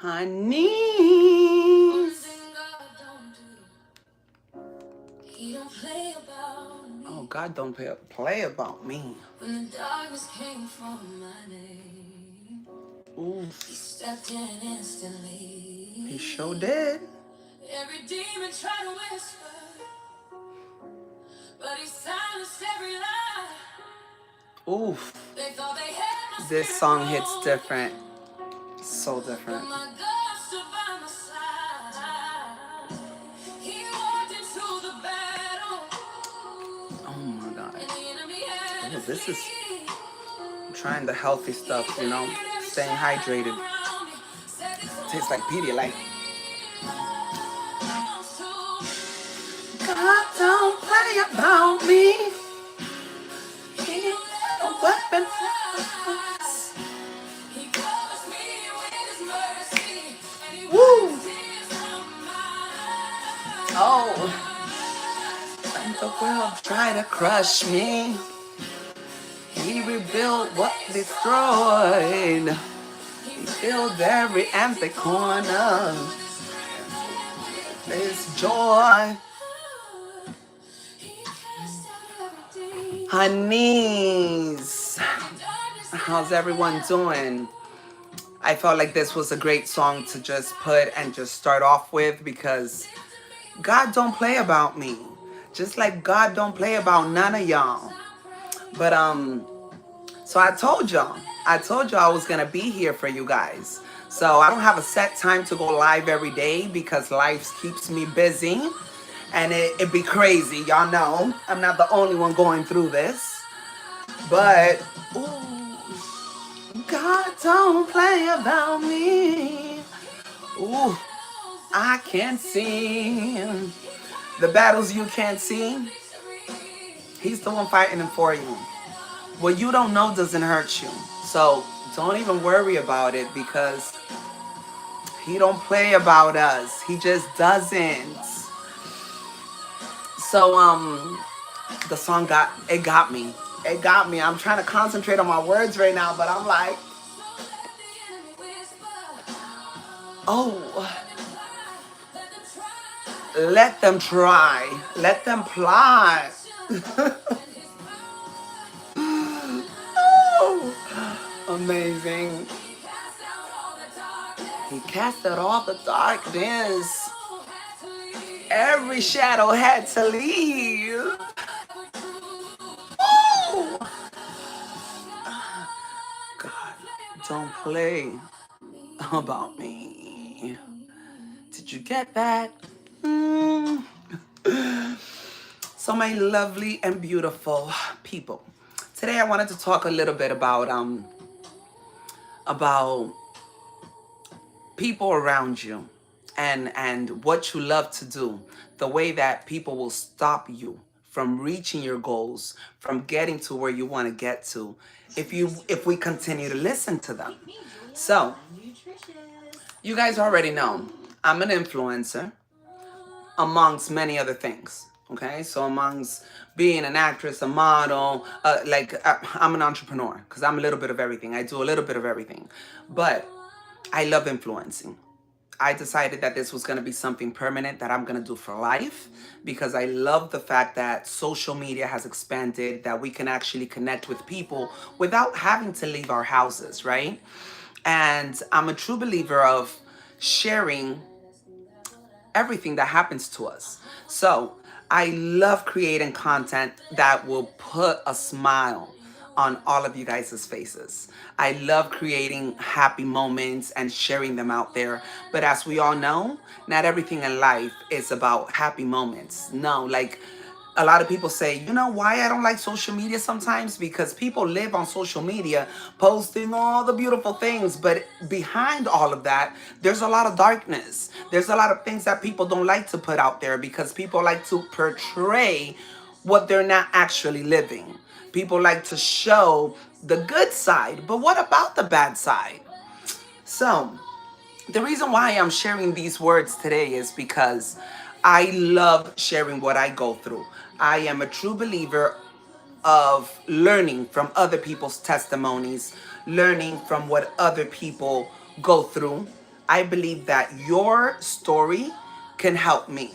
Honeys. Oh, God don't play about me. When the darkness came from my name, oof. He stepped in instantly. He sure did. Every demon tried to whisper, but he silenced every lie. Oof. They thought they had this song hits different. So different. Oh my God. Oh, this is trying the healthy stuff, staying hydrated. Tastes like Pedialyte. God don't play about me. He a weapon. Woo! Oh, and the world tried to crush me. He rebuilt what destroyed. He filled every empty corner. There's joy. Honeys, how's everyone doing? I felt like this was a great song to just put and just start off with because God don't play about me. Just like God don't play about none of y'all. But so I told y'all I was gonna be here for you guys. So I don't have a set time to go live every day because life keeps me busy and it be crazy. Y'all know I'm not the only one going through this. But ooh, God don't play about me. Ooh, I can't see the battles you can't see. He's the one fighting them for you. What you don't know doesn't hurt you. So don't even worry about it because he don't play about us. He just doesn't. So the song got me. It got me. I'm trying to concentrate on my words right now, but I'm like, oh, let them try. Let them plot. Oh, amazing. He cast out all the darkness. Every shadow had to leave. Oh, God, don't play about me. Did you get that? So my lovely and beautiful people, today I wanted to talk a little bit about people around you and what you love to do, the way that people will stop you from reaching your goals, from getting to where you want to get to, if we continue to listen to them. So you guys already know I'm an influencer amongst many other things. Okay, so amongst being an actress, a model, I'm an entrepreneur because I'm a little bit of everything. I do a little bit of everything, but I love influencing. I decided that this was going to be something permanent that I'm going to do for life because I love the fact that social media has expanded, that we can actually connect with people without having to leave our houses, right? And I'm a true believer of sharing everything that happens to us. So I love creating content that will put a smile on all of you guys' faces. I love creating happy moments and sharing them out there. But as we all know, not everything in life is about happy moments. No, like a lot of people say, you know why I don't like social media sometimes? Because people live on social media posting all the beautiful things, but behind all of that, there's a lot of darkness. There's a lot of things that people don't like to put out there because people like to portray what they're not actually living. People like to show the good side, but what about the bad side? So, the reason why I'm sharing these words today is because I love sharing what I go through. I am a true believer of learning from other people's testimonies, learning from what other people go through. I believe that your story can help me.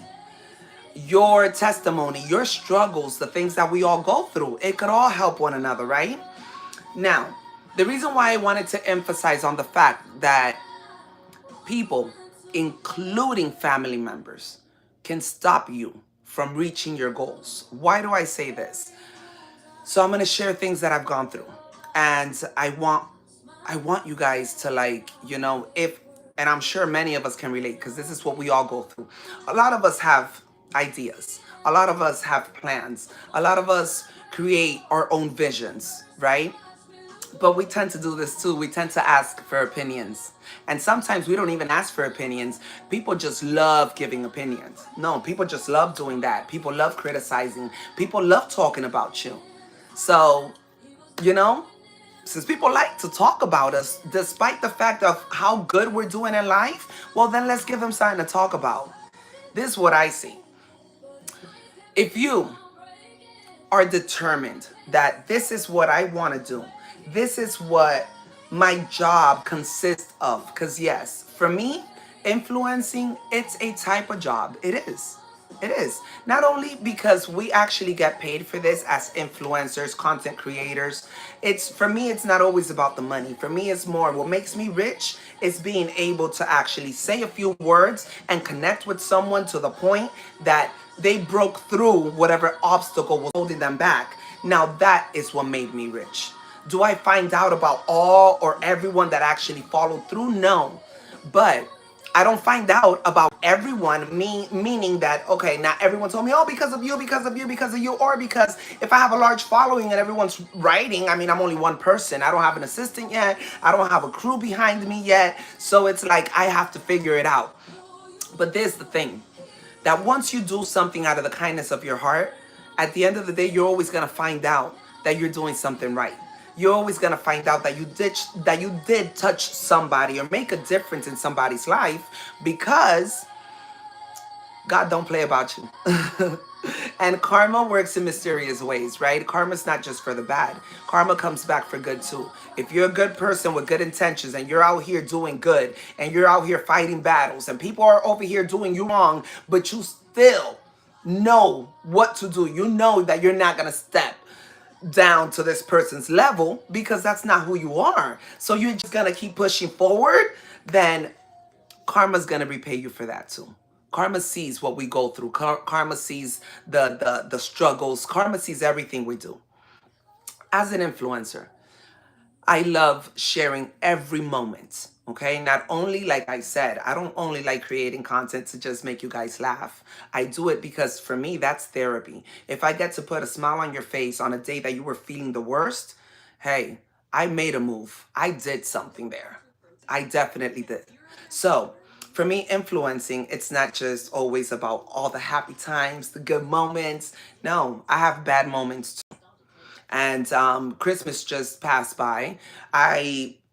Your testimony, your struggles, the things that we all go through, it could all help one another, right? Now, the reason why I wanted to emphasize on the fact that people, including family members, can stop you from reaching your goals. Why do I say this? So I'm gonna share things that I've gone through, and I want you guys to, like, if, and I'm sure many of us can relate because this is what we all go through. A lot of us have ideas. A lot of us have plans. A lot of us create our own visions, right? But we tend to do this too. We tend to ask for opinions. And sometimes we don't even ask for opinions. People just love giving opinions. No, people just love doing that. People love criticizing. People love talking about you. So, you know, since people like to talk about us, despite the fact of how good we're doing in life, well, then let's give them something to talk about. This is what I see. If you are determined that this is what I want to do, this is what my job consists of. Because, yes, for me, influencing, it's a type of job. It is. It is. Not only because we actually get paid for this as influencers, content creators. It's, for me, it's not always about the money. For me, it's more what makes me rich is being able to actually say a few words and connect with someone to the point that they broke through whatever obstacle was holding them back. Now that is what made me rich. Do I find out about all or everyone that actually followed through? No. But I don't find out about everyone, meaning that, okay, not everyone told me, oh, because of you, because of you, because of you, or because if I have a large following and everyone's writing, I mean, I'm only one person. I don't have an assistant yet. I don't have a crew behind me yet. So it's like I have to figure it out. But there's the thing that once you do something out of the kindness of your heart, at the end of the day, you're always gonna find out that you're doing something right. You're always gonna find out that you did touch somebody or make a difference in somebody's life because God don't play about you. And karma works in mysterious ways, right? Karma's not just for the bad. Karma comes back for good too. If you're a good person with good intentions and you're out here doing good and you're out here fighting battles and people are over here doing you wrong, but you still know what to do. You know that you're not going to step down to this person's level because that's not who you are. So you're just going to keep pushing forward, then karma's gonna repay you for that too. Karma sees what we go through. Karma sees the struggles. Karma sees everything we do. As an influencer, I love sharing every moment. Okay, not only, like I said, I don't only like creating content to just make you guys laugh. I do it because for me, that's therapy. If I get to put a smile on your face on a day that you were feeling the worst, hey, I made a move. I did something there. I definitely did. So, for me, influencing, it's not just always about all the happy times, the good moments. No, I have bad moments too. And Christmas just passed by.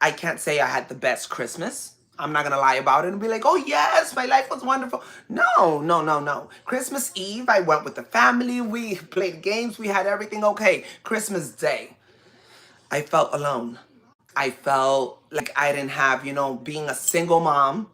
I can't say I had the best Christmas. I'm not gonna lie about it and be like, oh yes, my life was wonderful. No, no, no, no. Christmas Eve, I went with the family. We played games. We had everything okay. Christmas Day, I felt alone. I felt like I didn't have, being a single mom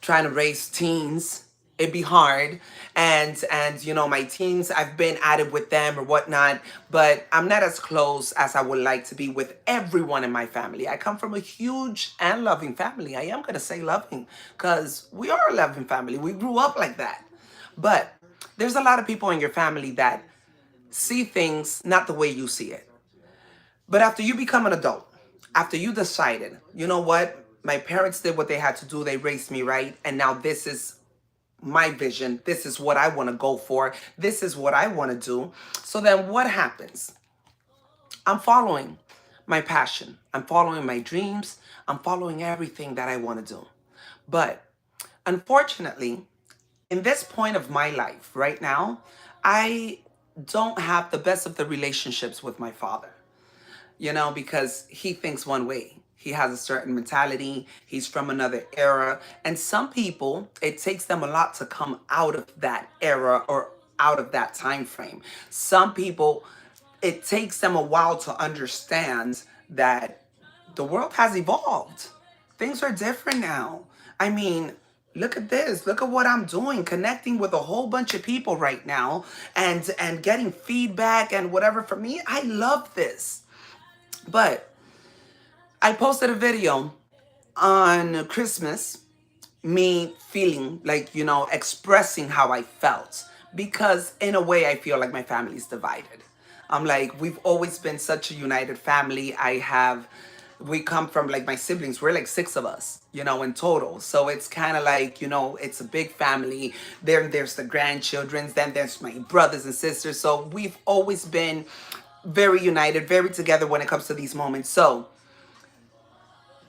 trying to raise teens, it'd be hard. And my teens, I've been at it with them or whatnot, but I'm not as close as I would like to be with everyone in my family. I come from a huge and loving family. I am gonna say loving because we are a loving family. We grew up like that. But there's a lot of people in your family that see things not the way you see it. But after you become an adult, after you decided, you know what? My parents did what they had to do. They raised me right. And now this is my vision. This is what I want to go for. This is what I want to do. So then what happens? I'm following my passion. I'm following my dreams. I'm following everything that I want to do. But unfortunately, in this point of my life right now, I don't have the best of the relationships with my father, because he thinks one way. He has a certain mentality. He's from another era. And some people, it takes them a lot to come out of that era or out of that time frame. Some people, it takes them a while to understand that the world has evolved. Things are different now. I mean, look at this. Look at what I'm doing, connecting with a whole bunch of people right now and getting feedback and whatever from me. I love this. But I posted a video on Christmas, me feeling like, expressing how I felt. Because in a way, I feel like my family's divided. I'm like, we've always been such a united family. We come from like my siblings, we're like six of us, in total. So it's kind of like, it's a big family. There's the grandchildren, then there's my brothers and sisters. So we've always been very united, very together when it comes to these moments. So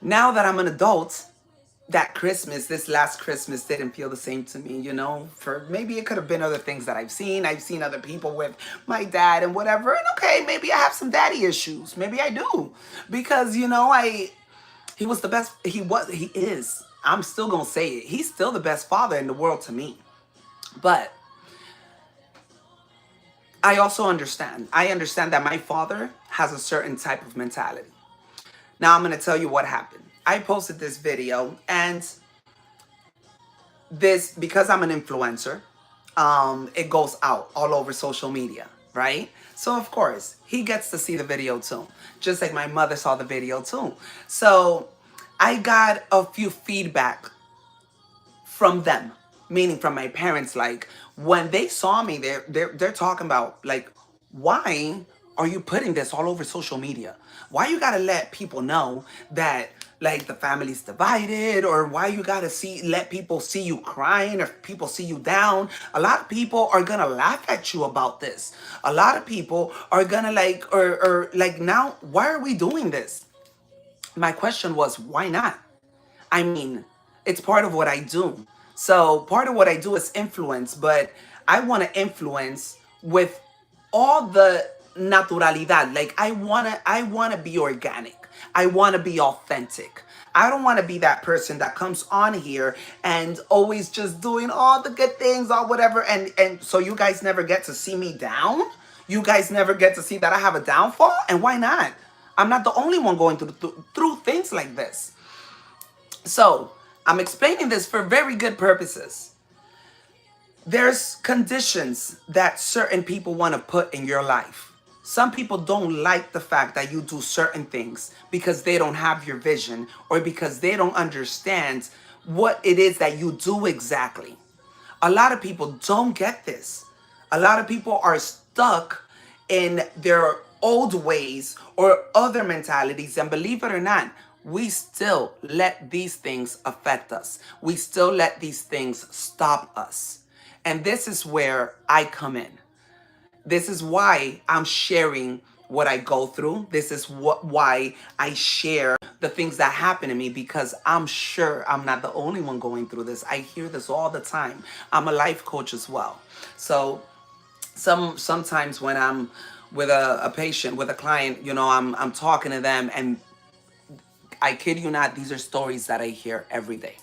now that I'm an adult, that Christmas, this last Christmas, didn't feel the same to me, For maybe it could have been other things that I've seen. I've seen other people with my dad and whatever. And okay, maybe I have some daddy issues. Maybe I do. Because, he was the best. He is. I'm still going to say it. He's still the best father in the world to me. But I also understand. I understand that my father has a certain type of mentality. Now I'm going to tell you what happened. I posted this video, and because I'm an influencer, it goes out all over social media, right? So of course he gets to see the video too, just like my mother saw the video too. So I got a few feedback from them, meaning from my parents. Like when they saw me, they're talking about like, why are you putting this all over social media? Why you gotta let people know that like the family's divided, or why you gotta let people see you crying, or people see you down? A lot of people are gonna laugh at you about this. A lot of people are gonna like, or like, now why are we doing this? My question was, why not? I mean, it's part of what I do. So part of what I do is influence, but I want to influence with all the naturalidad. Like I want to be organic. I want to be authentic. I don't want to be that person that comes on here and always just doing all the good things or whatever, and so you guys never get to see me down. You guys never get to see that I have a downfall, and why not? I'm not the only one going through things like this. So I'm explaining this for very good purposes. There's conditions that certain people want to put in your life. Some people don't like the fact that you do certain things because they don't have your vision, or because they don't understand what it is that you do exactly. A lot of people don't get this. A lot of people are stuck in their old ways or other mentalities. And believe it or not, we still let these things affect us. We still let these things stop us. And this is where I come in. This is why I'm sharing what I go through. This is why I share the things that happen to me, because I'm sure I'm not the only one going through this. I hear this all the time. I'm a life coach as well. So sometimes when I'm with a patient, with a client, I'm talking to them, and I kid you not, these are stories that I hear every day.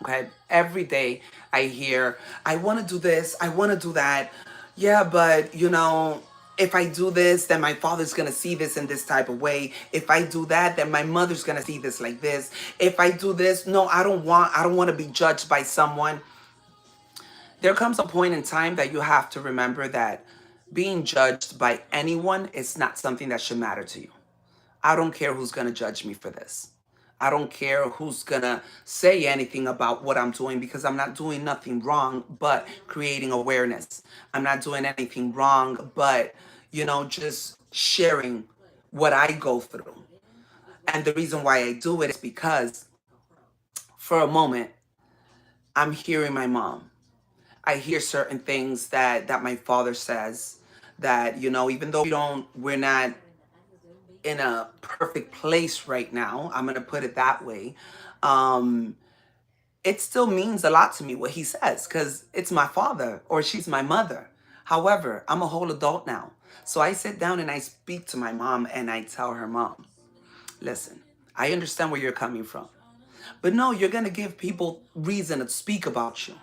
Okay? Every day I hear, I want to do this, I want to do that. Yeah, but if I do this, then my father's going to see this in this type of way. If I do that, then my mother's going to see this like this. If I do this, no, I don't want to be judged by someone. There comes a point in time that you have to remember that being judged by anyone is not something that should matter to you. I don't care who's going to judge me for this. I don't care who's going to say anything about what I'm doing, because I'm not doing nothing wrong but creating awareness. I'm not doing anything wrong but, just sharing what I go through. And the reason why I do it is because for a moment, I'm hearing my mom. I hear certain things that my father says, that, even though we're not in a perfect place right now, I'm gonna put it that way. Um, it still means a lot to me what he says, because it's my father or she's my mother. However, I'm a whole adult now. So I sit down and I speak to my mom and I tell her, Mom, listen, I understand where you're coming from. But no, you're gonna give people reason to speak about you,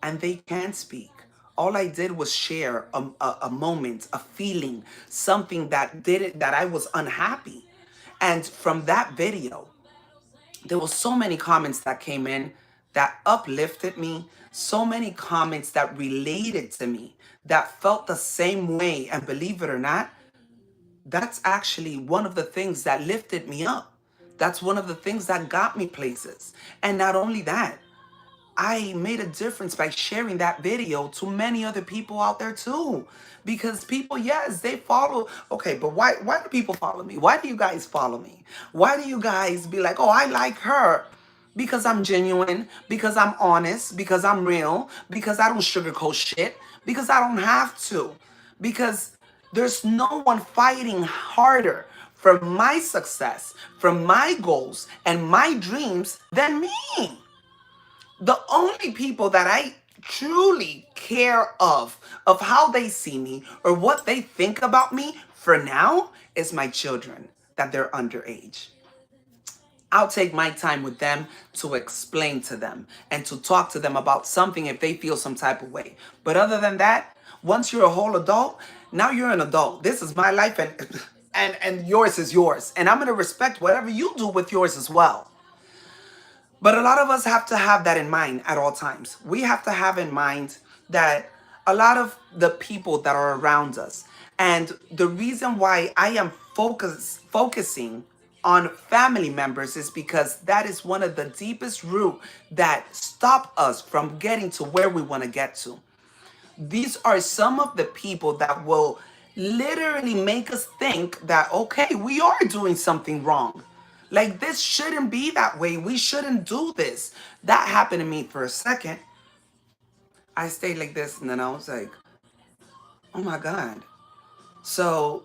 and they can speak. All I did was share a moment, a feeling, something that I was unhappy. And from that video, there were so many comments that came in that uplifted me, so many comments that related to me, that felt the same way. And believe it or not, that's actually one of the things that lifted me up. That's one of the things that got me places. And not only that, I made a difference by sharing that video to many other people out there too. Because people, yes, they follow. Okay, but why do people follow me? Why do you guys follow me? Why do you guys be like, oh, I like her? Because I'm genuine, because I'm honest, because I'm real, because I don't sugarcoat shit, because I don't have to. Because there's no one fighting harder for my success, for my goals and my dreams than me. The only people that I truly care of how they see me or what they think about me for now is my children that they're underage. I'll take my time with them to explain to them and to talk to them about something if they feel some type of way. But other than that, once you're a whole adult, now you're an adult. This is my life, and and yours is yours. And I'm going to respect whatever you do with yours as well. But a lot of us have to have that in mind at all times. We have to have in mind that a lot of the people that are around us, and the reason why I am focusing on family members is because that is one of the deepest root that stop us from getting to where we want to get to. These are some of the people that will literally make us think that, okay, we are doing something wrong. Like, this shouldn't be that way. We shouldn't do this. That happened to me for a second. I stayed like this, and then I was like, oh my God. So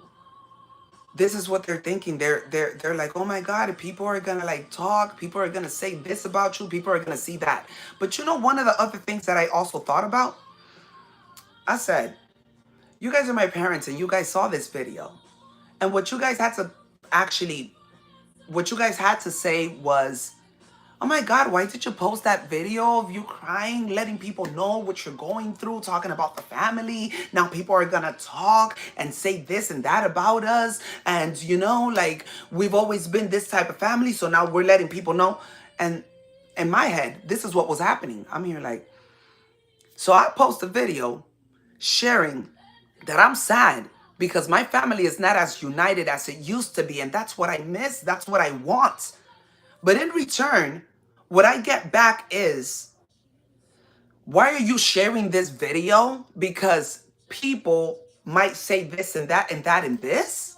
this is what they're thinking. They're like, oh my God, people are gonna like talk, people are gonna say this about you, people are gonna see that. But you know, one of the other things that I also thought about, I said, you guys are my parents and you guys saw this video. And what you guys had to actually, what you guys had to say was, oh my God, why did you post that video of you crying, letting people know what you're going through, talking about the family? Now people are gonna talk and say this and that about us. And you know, like, we've always been this type of family, so now we're letting people know. And in my head, this is what was happening. I'm here like, so I post a video sharing that I'm sad because my family is not as united as it used to be. And that's what I miss. That's what I want. But in return, what I get back is, why are you sharing this video? Because people might say this and that and that and this.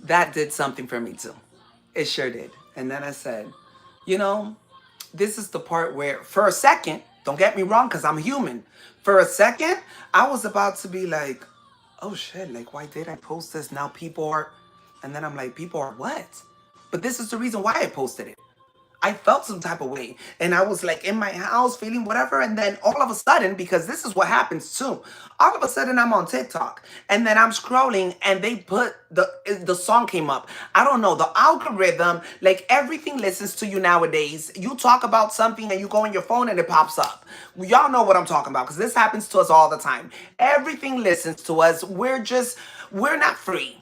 That did something for me too. It sure did. And then I said, you know, this is the part where, for a second, don't get me wrong, because I'm human. For a second, I was about to be like, oh shit, like, why did I post this? Now people are, and then I'm like, people are what? But this is the reason why I posted it. I felt some type of way, and I was like in my house feeling whatever, and then all of a sudden, because this is what happens too, all of a sudden I'm on TikTok, and then I'm scrolling, and they put the song came up. I don't know, the algorithm, like, everything listens to you nowadays. You talk about something and you go on your phone and it pops up. Y'all know what I'm talking about, because this happens to us all the time. Everything listens to us. We're not free.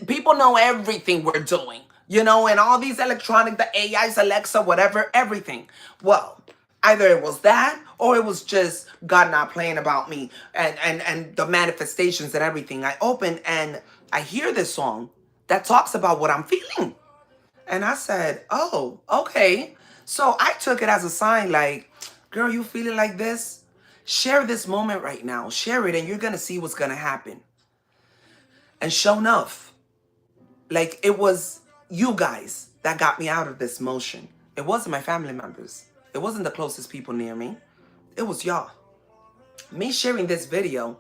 People know everything we're doing, you know, and all these electronic, the AIs, Alexa, whatever, everything. Well, either it was that or it was just God not playing about me, and the manifestations and everything. I open and I hear this song that talks about what I'm feeling. And I said, oh, okay. So I took it as a sign like, girl, you feeling like this? Share this moment right now. Share it and you're going to see what's going to happen. And sure enough, like, it was you guys that got me out of this motion. It wasn't my family members. It wasn't the closest people near me. It was y'all. Me sharing this video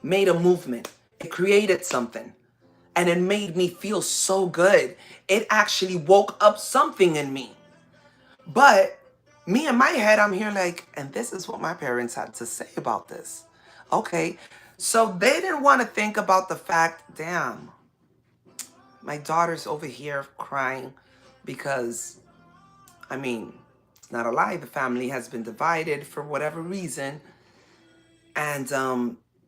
made a movement. It created something. And it made me feel so good. It actually woke up something in me. But me in my head, I'm here like, and this is what my parents had to say about this. Okay. So they didn't want to think about the fact, damn, my daughter's over here crying because, I mean, it's not a lie. The family has been divided for whatever reason. And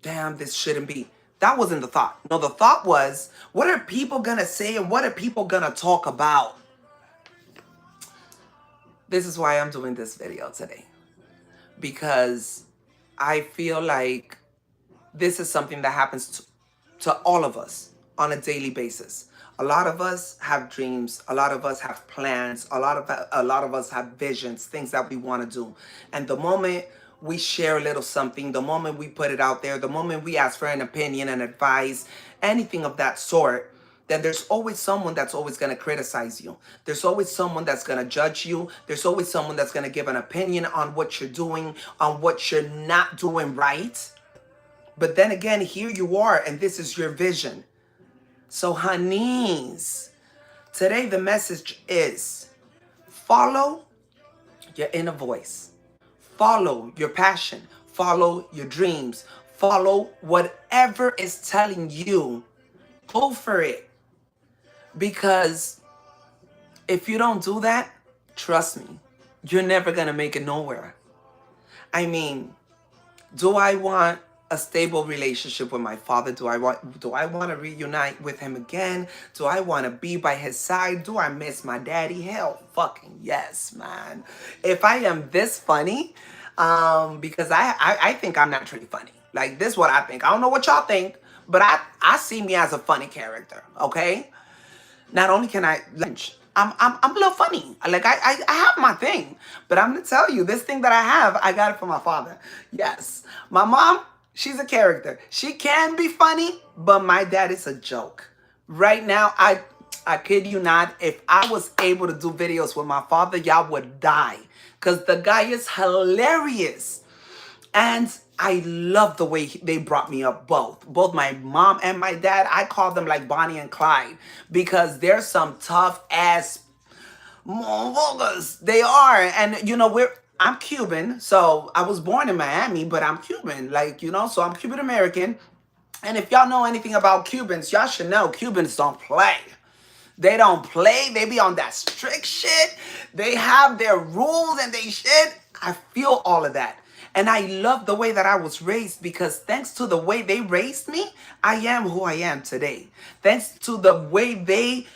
damn, this shouldn't be. That wasn't the thought. No, the thought was, what are people gonna say and what are people gonna talk about? This is why I'm doing this video today. Because I feel like this is something that happens to all of us on a daily basis. A lot of us have dreams, a lot of us have plans, a lot of us have visions, things that we want to do. And the moment we share a little something, the moment we put it out there, the moment we ask for an opinion and advice, anything of that sort, then there's always someone that's always going to criticize you. There's always someone that's going to judge you. There's always someone that's going to give an opinion on what you're doing, on what you're not doing right. But then again, here you are, and this is your vision. So, honeys, today the message is follow your inner voice. Follow your passion. Follow your dreams. Follow whatever is telling you. Go for it. Because if you don't do that, trust me, you're never going to make it nowhere. I mean, do I want a stable relationship with my father? Do I want to reunite with him again? Do I want to be by his side? Do I miss my daddy? Hell fucking yes, man. If I am this funny, because I think I'm naturally funny. Like, this is what I think. I don't know what y'all think, but I see me as a funny character, okay? Not only can I lunch, I'm a little funny. Like, I have my thing, but I'm gonna tell you, this thing that I have, I got it from my father. Yes, my mom, she's a character. She can be funny, but my dad is a joke. Right now, I kid you not, if I was able to do videos with my father, y'all would die, because the guy is hilarious. And I love the way they brought me up, both my mom and my dad. I call them like Bonnie and Clyde, because they're some tough ass motherfuckers. They are. And you know, I'm Cuban, so I was born in Miami, but I'm Cuban, like, you know, so I'm Cuban American. And if y'all know anything about Cubans, y'all should know Cubans don't play. They don't play. They be on that strict shit. They have their rules and they shit. I feel all of that. And I love the way that I was raised, because thanks to the way they raised me, I am who I am today. Thanks to the way the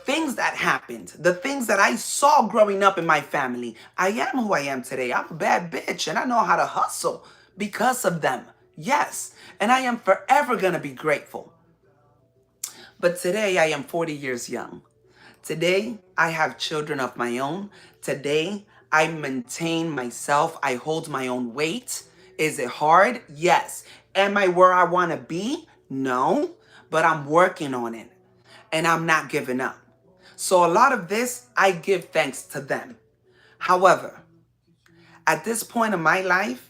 things that happened, the things that I saw growing up in my family, I am who I am today. I'm a bad bitch and I know how to hustle because of them. Yes. And I am forever going to be grateful. But today I am 40 years young. Today I have children of my own. Today I maintain myself. I hold my own weight. Is it hard? Yes. Am I where I want to be? No. But I'm working on it. And I'm not giving up. So a lot of this, I give thanks to them. However, at this point in my life,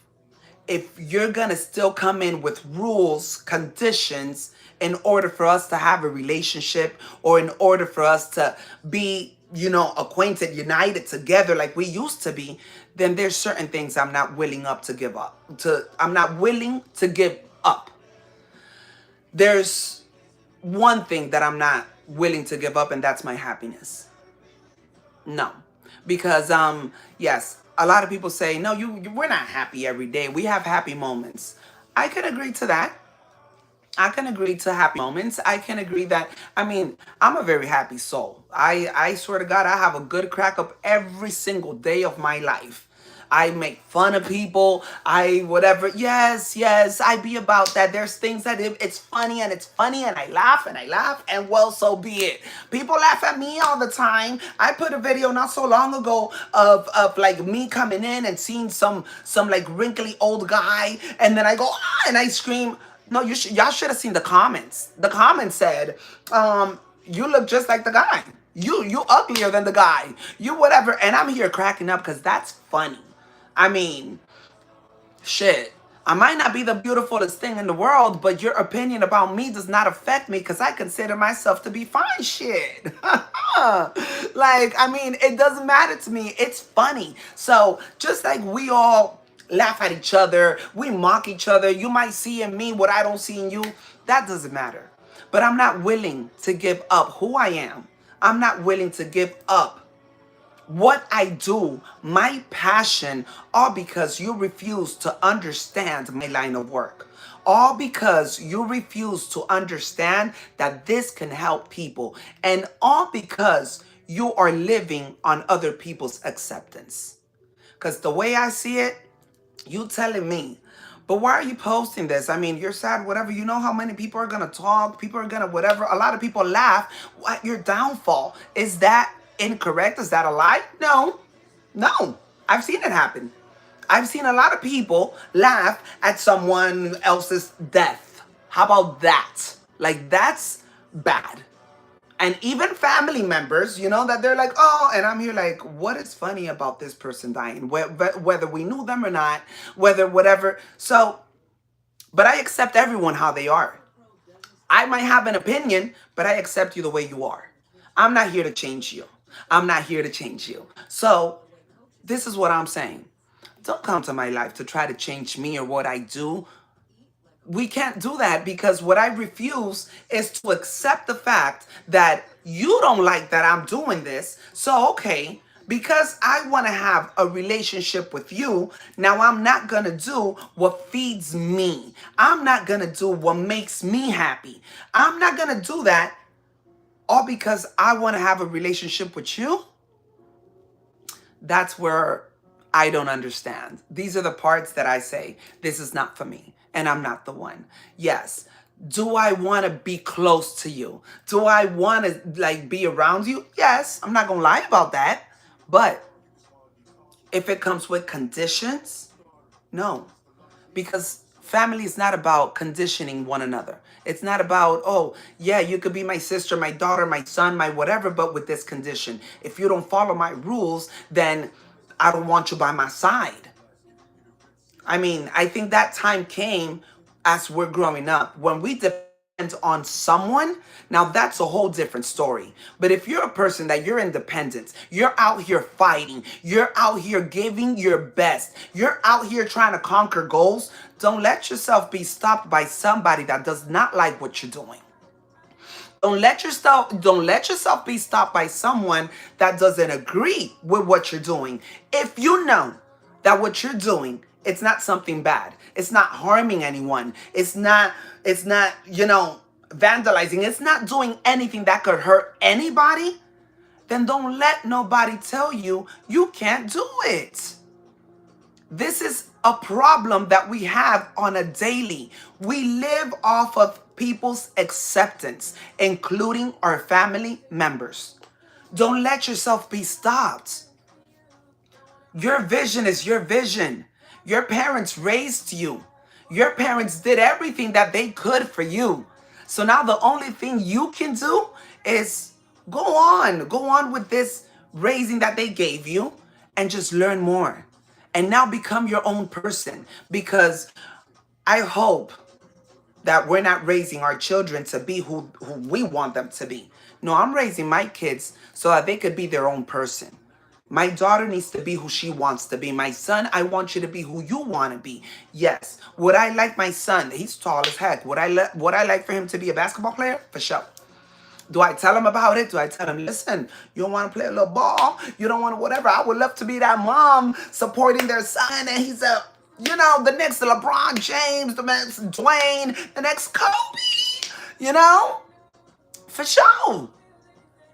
if you're going to still come in with rules, conditions, in order for us to have a relationship, or in order for us to be, you know, acquainted, united together like we used to be, then there's certain things I'm not willing to give up. I'm not willing to give up. There's one thing that I'm not willing to give up, and that's my happiness. No. Because yes, a lot of people say, no, we're not happy every day. We have happy moments. I can agree to that. I can agree to happy moments. I can agree that, I mean, I'm a very happy soul. I swear to God, I have a good crack up every single day of my life. I make fun of people. Whatever. Yes, I be about that. There's things that it's funny and I laugh and well, so be it. People laugh at me all the time. I put a video not so long ago of like me coming in and seeing some like wrinkly old guy, and then I go, and I scream. No, y'all should have seen the comments. The comments said, you look just like the guy. You uglier than the guy. You whatever. And I'm here cracking up because that's funny. I mean, shit. I might not be the beautifulest thing in the world, but your opinion about me does not affect me because I consider myself to be fine. Shit. Like, I mean, it doesn't matter to me. It's funny. So just like we all laugh at each other, we mock each other, you might see in me what I don't see in you, that doesn't matter. But I'm not willing to give up who I am. I'm not willing to give up what I do, my passion, all because you refuse to understand my line of work. All because you refuse to understand that this can help people. And all because you are living on other people's acceptance. Because the way I see it, you telling me, but why are you posting this? I mean, you're sad, whatever. You know how many people are going to talk? People are going to whatever. A lot of people laugh at your downfall. Is that incorrect? Is that a lie? No. No. I've seen it happen. I've seen a lot of people laugh at someone else's death. How about that? Like, that's bad. And even family members, that they're like, oh, and I'm here like, what is funny about this person dying? Whether we knew them or not, whether whatever. So, but I accept everyone how they are. I might have an opinion, but I accept you the way you are. I'm not here to change you. I'm not here to change you. So, this is what I'm saying. Don't come to my life to try to change me or what I do. We can't do that because what I refuse is to accept the fact that you don't like that I'm doing this. So, okay, because I want to have a relationship with you, now I'm not going to do what feeds me. I'm not going to do what makes me happy. I'm not going to do that all because I want to have a relationship with you. That's where I don't understand. These are the parts that I say, this is not for me, and I'm not the one. Yes. Do I want to be close to you? Do I want to be around you? Yes. I'm not going to lie about that. But if it comes with conditions, no. Because family is not about conditioning one another. It's not about, oh, yeah, you could be my sister, my daughter, my son, my whatever, but with this condition. If you don't follow my rules, then I don't want you by my side. I mean, I think that time came as we're growing up. When we depend on someone, now that's a whole different story. But if you're a person that you're independent, you're out here fighting, you're out here giving your best, you're out here trying to conquer goals, don't let yourself be stopped by somebody that does not like what you're doing. Don't let yourself be stopped by someone that doesn't agree with what you're doing. If you know that what you're doing, it's not something bad. It's not harming anyone. It's not vandalizing. It's not doing anything that could hurt anybody. Then don't let nobody tell you you can't do it. This is a problem that we have on a daily. We live off of people's acceptance, including our family members. Don't let yourself be stopped. Your vision is your vision. Your parents raised you. Your parents did everything that they could for you. So now the only thing you can do is go on with this raising that they gave you and just learn more. And now become your own person, because I hope that we're not raising our children to be who we want them to be. No, I'm raising my kids so that they could be their own person. My daughter needs to be who she wants to be. My son, I want you to be who you want to be. Yes. Would I like my son? He's tall as heck. Would I like for him to be a basketball player? For sure. Do I tell him about it? Do I tell him, listen, you don't want to play a little ball? You don't want to whatever? I would love to be that mom supporting their son, and he's the next LeBron James, the next Dwayne, the next Kobe, for sure.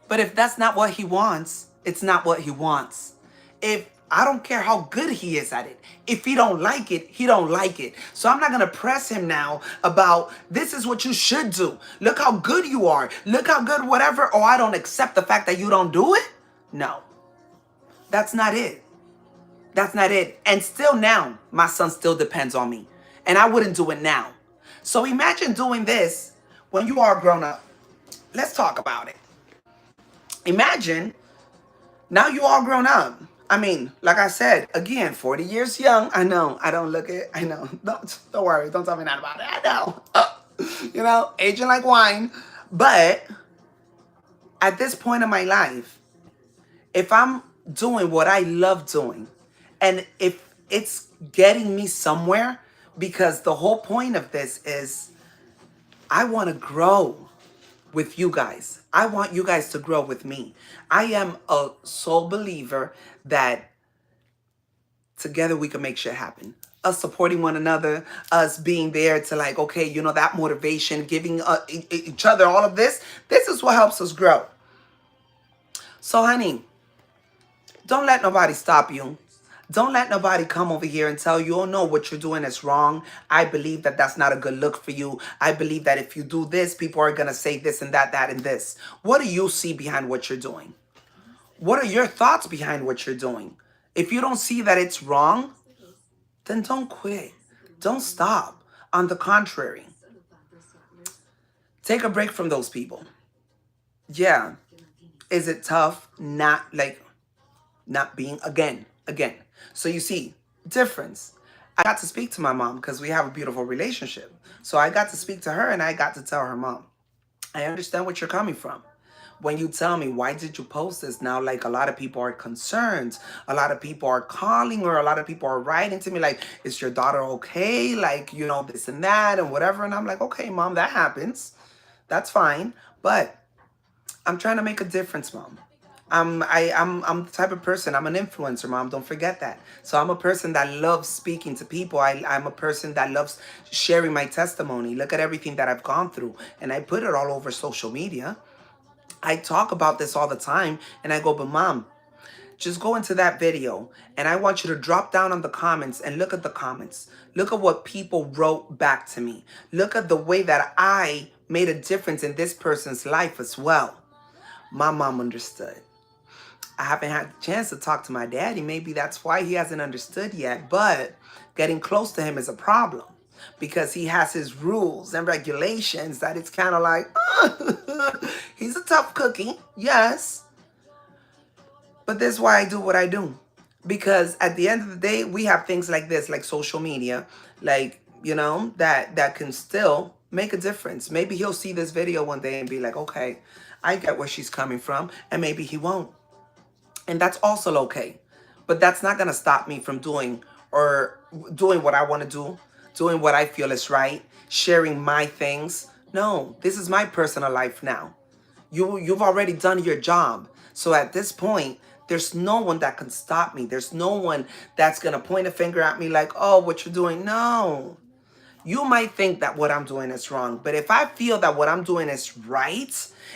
But if that's not what he wants, it's not what he wants. If I don't care how good he is at it. If he don't like it, he don't like it. So I'm not going to press him now about this is what you should do. Look how good you are. Look how good whatever. Or I don't accept the fact that you don't do it. No, that's not it. That's not it. And still now, my son still depends on me. And I wouldn't do it now. So imagine doing this when you are grown up. Let's talk about it. Imagine now you all grown up. I mean, like I said, again, 40 years young. I know. I don't look it. I know. Don't worry. Don't tell me that about it. I know. Aging like wine. But at this point in my life, if I'm doing what I love doing, and if it's getting me somewhere, because the whole point of this is I want to grow. with you guys. I want you guys to grow with me. I am a sole believer that together we can make shit happen. Us supporting one another, us being there to like, okay, you know, that motivation, giving each other all of this. This is what helps us grow. So, honey, don't let nobody stop you. Don't let nobody come over here and tell you, oh no, what you're doing is wrong. I believe that that's not a good look for you. I believe that if you do this, people are going to say this and that, that and this. What do you see behind what you're doing? What are your thoughts behind what you're doing? If you don't see that it's wrong, then don't quit. Don't stop. On the contrary, take a break from those people. Yeah. Is it tough? Not being again. So you see, difference. I got to speak to my mom because we have a beautiful relationship. So I got to speak to her and I got to tell her, Mom, I understand what you're coming from. When you tell me, why did you post this? Now, like, a lot of people are concerned. A lot of people are calling, or a lot of people are writing to me like, is your daughter okay? Like, you know, this and that and whatever. And I'm like, okay, Mom, that happens. That's fine. But I'm trying to make a difference, Mom. I'm the type of person. I'm an influencer, Mom. Don't forget that. So I'm a person that loves speaking to people. I'm a person that loves sharing my testimony. Look at everything that I've gone through, and I put it all over social media. I talk about this all the time, and I go, but Mom, just go into that video, and I want you to drop down on the comments and look at the comments. Look at what people wrote back to me. Look at the way that I made a difference in this person's life as well. My mom understood. I haven't had the chance to talk to my daddy. Maybe that's why he hasn't understood yet. But getting close to him is a problem because he has his rules and regulations that it's kind of like, he's a tough cookie, yes. But this is why I do what I do. Because at the end of the day, we have things like this, like social media, like, you know, that can still make a difference. Maybe he'll see this video one day and be like, okay, I get where she's coming from. And maybe he won't. And that's also okay. But that's not going to stop me from doing what I want to do, doing what I feel is right, sharing my things. No, this is my personal life now. You've already done your job. So at this point, there's no one that can stop me. There's no one that's going to point a finger at me like, oh, what you're doing. No. You might think that what I'm doing is wrong, but if I feel that what I'm doing is right,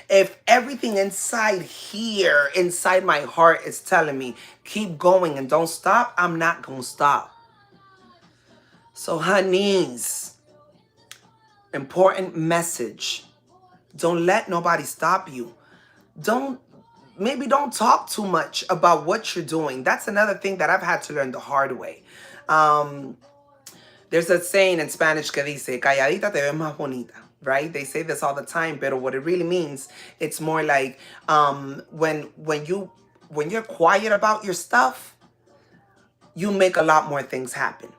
if everything inside here, inside my heart is telling me, keep going and don't stop, I'm not going to stop. So, honeys, important message. Don't let nobody stop you. Maybe don't talk too much about what you're doing. That's another thing that I've had to learn the hard way. There's a saying in Spanish que dice, calladita te ves más bonita, right? They say this all the time, but what it really means, it's more like when you're quiet about your stuff, you make a lot more things happen.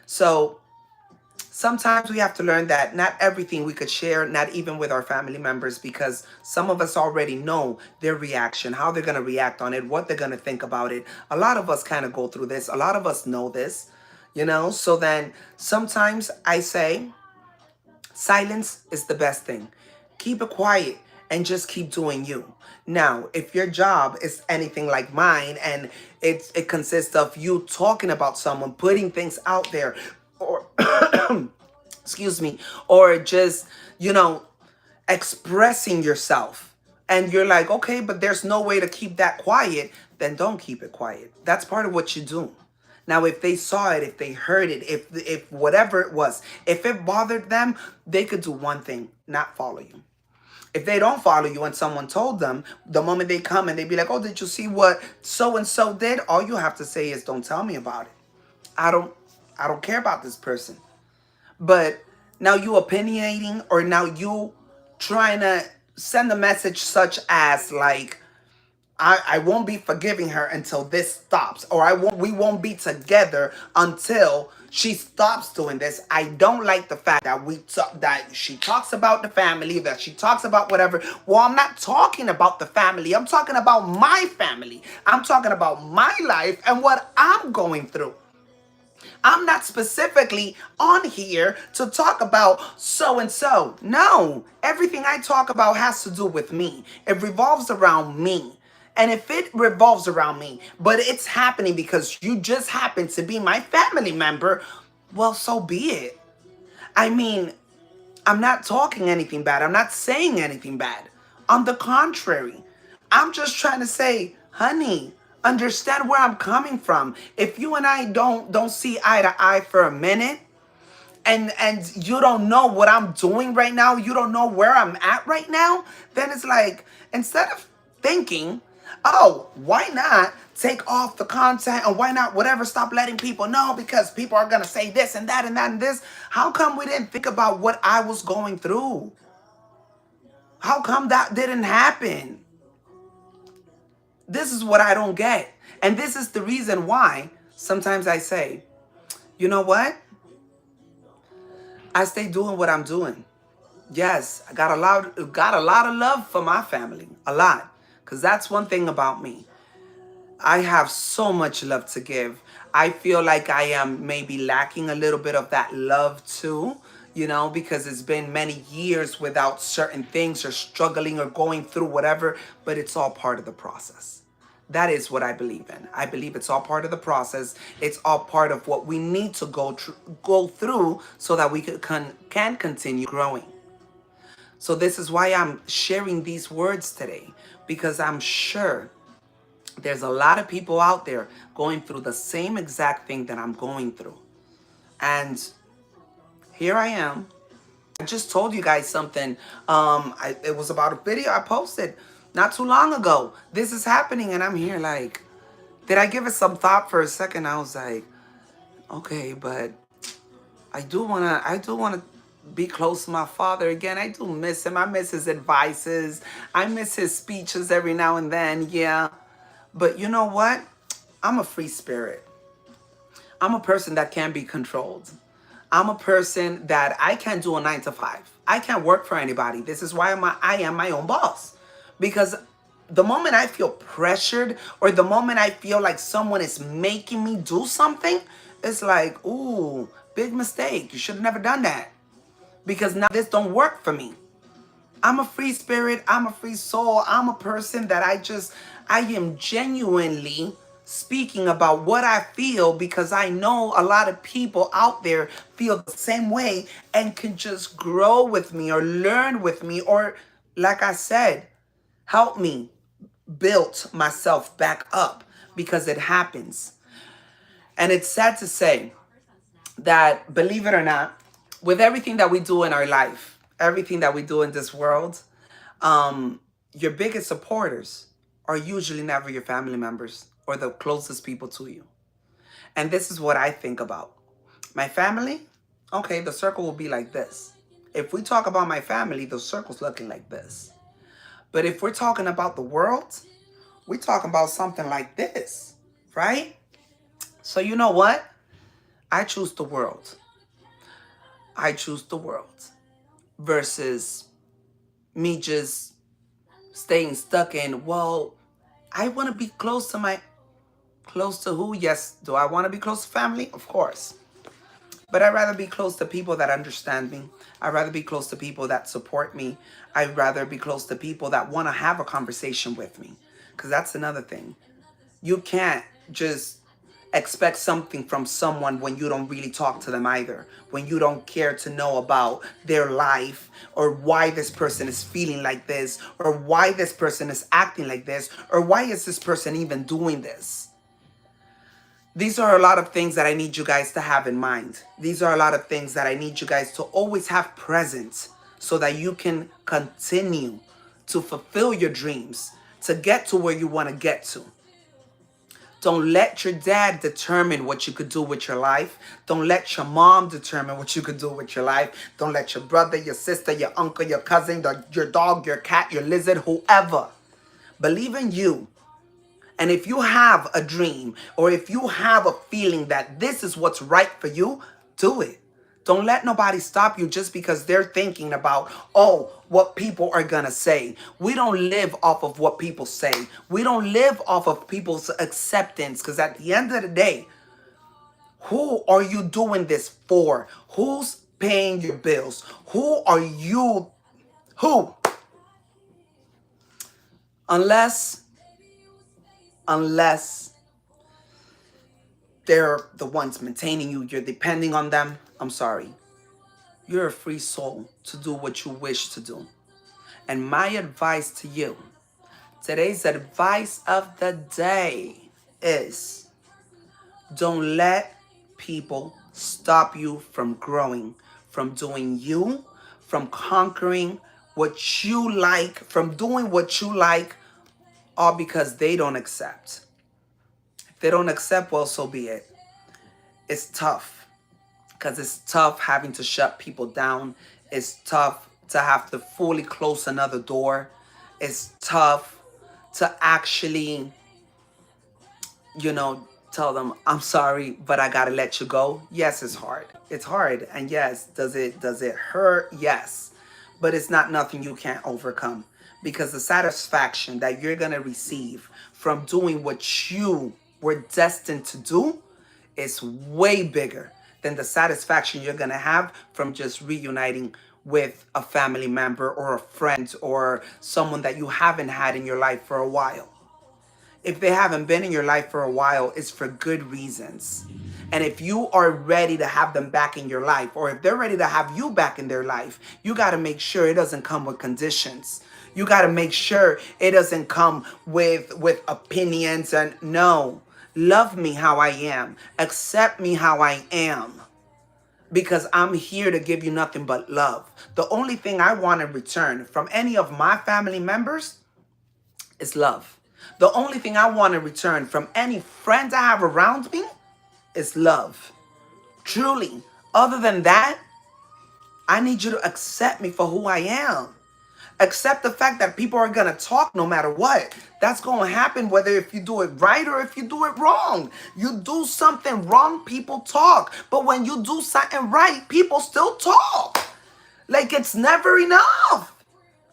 So sometimes we have to learn that not everything we could share, not even with our family members, because some of us already know their reaction, how they're going to react on it, what they're going to think about it. A lot of us kind of go through this. A lot of us know this, you know? So then sometimes I say silence is the best thing. Keep it quiet and just keep doing you. Now, if your job is anything like mine and it consists of you talking about someone, putting things out there, or excuse me, or just, you know, expressing yourself, and you're like, okay, but there's no way to keep that quiet, then don't keep it quiet. That's part of what you do. Now, if they saw it, if they heard it, if whatever it was, if it bothered them, they could do one thing, not follow you. If they don't follow you and someone told them, the moment they come and they be like, oh, did you see what so-and-so did? All you have to say is, don't tell me about it. I don't care about this person. But now you opinionating, or now you trying to send a message such as like, I won't be forgiving her until this stops, or we won't be together until she stops doing this. I don't like the fact that that she talks about the family, that she talks about whatever. Well, I'm not talking about the family. I'm talking about my family. I'm talking about my life and what I'm going through. I'm not specifically on here to talk about so and so. No, everything I talk about has to do with me. It revolves around me. And if it revolves around me, but it's happening because you just happen to be my family member, well, so be it. I mean, I'm not talking anything bad. I'm not saying anything bad. On the contrary, I'm just trying to say, honey, understand where I'm coming from. If you and I don't see eye to eye for a minute, and you don't know what I'm doing right now, you don't know where I'm at right now, then it's like, instead of thinking, oh, why not take off the content, and why not whatever, stop letting people know because people are gonna say this and that and that and this. How come we didn't think about what I was going through? How come that didn't happen? This is what I don't get. And this is the reason why sometimes I say, you know what? I stay doing what I'm doing. Yes, I got a lot of love for my family. A lot. Cause that's one thing about me. I have so much love to give. I feel like I am maybe lacking a little bit of that love too, because it's been many years without certain things or struggling or going through whatever, but it's all part of the process. That is what I believe in. I believe it's all part of the process. It's all part of what we need to go through so that we can continue growing. So this is why I'm sharing these words today, because I'm sure there's a lot of people out there going through the same exact thing that I'm going through. And here I am. I just told you guys something. It was about a video I posted not too long ago. This is happening and I'm here like, did I give it some thought for a second? I was like, okay, but I do wanna be close to my father again. I do miss him. I miss his advices. I miss his speeches every now and then. Yeah. But you know what? I'm a free spirit. I'm a person that can be controlled. I'm a person that I can't do a 9 to 5. I can't work for anybody. This is why I am my own boss. Because the moment I feel pressured or the moment I feel like someone is making me do something, it's like, ooh, big mistake. You should have never done that. Because now this don't work for me. I'm a free spirit. I'm a free soul. I'm a person that I am genuinely speaking about what I feel because I know a lot of people out there feel the same way and can just grow with me or learn with me or, like I said, help me build myself back up because it happens. And it's sad to say that, believe it or not, with everything that we do in our life, everything that we do in this world, your biggest supporters are usually never your family members or the closest people to you. And this is what I think about. My family, okay, the circle will be like this. If we talk about my family, the circle's looking like this. But if we're talking about the world, we're talking about something like this, right? So you know what? I choose the world. I choose the world versus me just staying stuck in, well, I want to be close to who? Yes. Do I want to be close to family? Of course. But I'd rather be close to people that understand me. I'd rather be close to people that support me. I'd rather be close to people that want to have a conversation with me. Because that's another thing. You can't just expect something from someone when you don't really talk to them either, when you don't care to know about their life or why this person is feeling like this or why this person is acting like this or why is this person even doing this. These are a lot of things that I need you guys to have in mind. These are a lot of things that I need you guys to always have present so that you can continue to fulfill your dreams, to get to where you want to get to. Don't let your dad determine what you could do with your life. Don't let your mom determine what you could do with your life. Don't let your brother, your sister, your uncle, your cousin, your dog, your cat, your lizard, whoever. Believe in you. And if you have a dream or if you have a feeling that this is what's right for you, do it. Don't let nobody stop you just because they're thinking about, oh, what people are going to say. We don't live off of what people say. We don't live off of people's acceptance because at the end of the day, Who are you doing this for? Who's paying your bills? Who are you? Who? Unless, unless they're the ones maintaining you, you're depending on them. I'm sorry. You're a free soul to do what you wish to do. And my advice to you, today's advice of the day is don't let people stop you from growing, from doing you, from conquering what you like, from doing what you like, all because they don't accept. If they don't accept, well, so be it. It's tough because it's tough having to shut people down. It's tough to have to fully close another door. It's tough to actually, tell them, I'm sorry, but I gotta let you go. Yes, it's hard. It's hard. And yes, does it hurt? Yes. But it's not nothing you can't overcome. Because the satisfaction that you're gonna receive from doing what you were destined to do is way bigger than the satisfaction you're gonna have from just reuniting with a family member or a friend or someone that you haven't had in your life for a while. If they haven't been in your life for a while, it's for good reasons. And if you are ready to have them back in your life, or if they're ready to have you back in their life, you got to make sure it doesn't come with conditions. You got to make sure it doesn't come with opinions and no. Love me how I am. Accept me how I am. Because I'm here to give you nothing but love. The only thing I want in return from any of my family members is love. The only thing I want in return from any friends I have around me is love. Truly. Other than that, I need you to accept me for who I am. Accept the fact that people are going to talk no matter what. That's going to happen whether if you do it right or if you do it wrong. You do something wrong, people talk. But when you do something right, people still talk. Like it's never enough.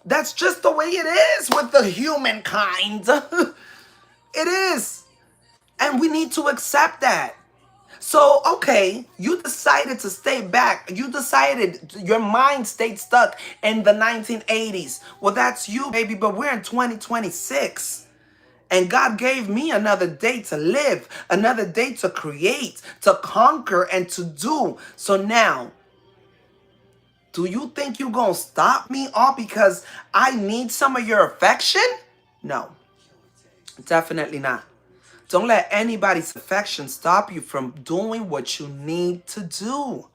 That's just the way it is with the humankind. It is. And we need to accept that. So, okay, you decided to stay back. You decided your mind stayed stuck in the 1980s. Well, that's you, baby, but we're in 2026. And God gave me another day to live, another day to create, to conquer, and to do. So now, do you think you're going to stop me all because I need some of your affection? No, definitely not. Don't let anybody's affection stop you from doing what you need to do.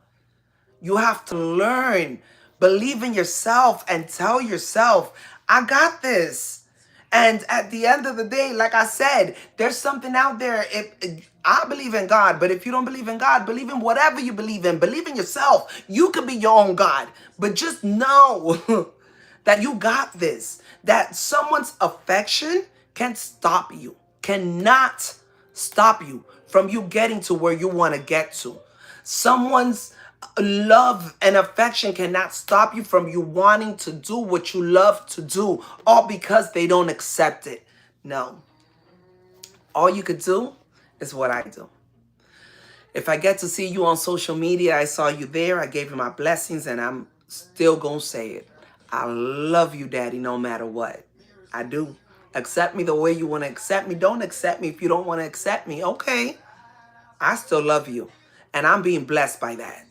You have to learn, believe in yourself, and tell yourself, I got this. And at the end of the day, like I said, there's something out there. If I believe in God, but if you don't believe in God, believe in whatever you believe in. Believe in yourself. You could be your own God. But just know that you got this. That someone's affection can stop you. Cannot stop you from you getting to where you want to get to. Someone's love and affection cannot stop you from you wanting to do what you love to do, all because they don't accept it. No. All you could do is what I do. If I get to see you on social media, I saw you there, I gave you my blessings, and I'm still gonna say it. I love you, Daddy, no matter what. I do. Accept me the way you want to accept me. Don't accept me if you don't want to accept me. Okay. I still love you. And I'm being blessed by that.